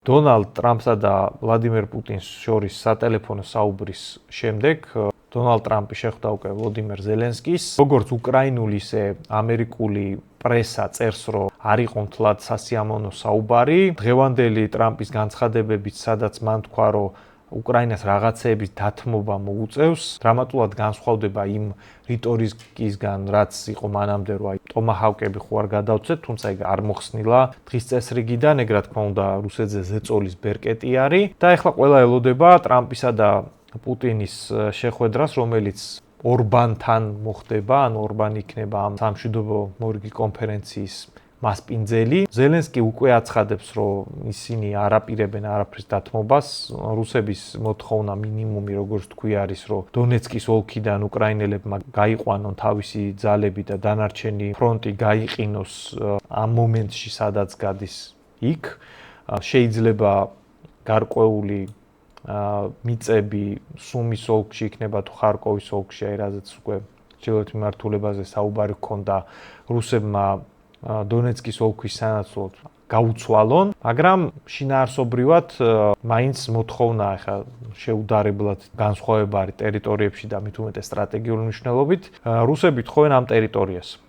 დონალდ ტრამპსა და ვლადიმერ პუტინს შორის სატელეფონო საუბრის შემდეგ დონალდ ტრამპი შეხვდა უკვე ვლოდიმერ ზელენსკის. როგორც უკრაინული, ისე ამერიკული პრესა წერს, რომ არ იყო მთლად სასიამოვნო საუბარი. დღევანდელი ტრამპის განცხადებებით, სადაც მან თქვა, რომ უკრაინას რაღაცეების დათმობა მოუწევს, დრამატულად განსხვავდება იმ რიტორიკისგან, რაც იყო მანამდე, რომ ტომაჰავკები ხო არ გადავცეთ, თუმცა ეგ არ მოხსნილა დღის წესრიგიდან, ეგ რა თქმა უნდა რუსეთზე ზეწოლის ბერკეტი არის და ეხლა ყველა ელოდება ტრამპისა და პუტინის შეხვედრას, რომელიც ორბანთან მოხდება, ან ორბანი იქნება ამ სამშვიდობო მორიგი კონფერენციის მასპინძელი. ზელენსკი უკვე აცხადებს, რომ ისინი არ აპირებენ არაფრის დათმობას. რუსების მოთხოვნა მინიმუმი, როგორც თქვი, არის, რომ დონეცკის ოლქიდან უკრაინელებმა გაიყვანონ თავისი ძალები და დანარჩენი ფრონტი გაიყინოს ამ მომენტში, სადაც გადის იქ. შეიძლება გარკვეული მიწები სუმის ოლქში იქნება თუ ხარკოვის ოლქში, რაზეც უკვე ჩრდილოეთ მიმართულებაზე საუბარი ჰქონდა რუსებმა დონეცკის ოლქის სანაცვლოდ გაუცვალონ, მაგრამ შინაარსობრივად მაინც მოთხოვნა ახლა შეუდარებლად განსხვავება არის ტერიტორიებში და მით უმეტეს სტრატეგიული მნიშვნელობით. რუსები თხოვენ ამ ტერიტორიას.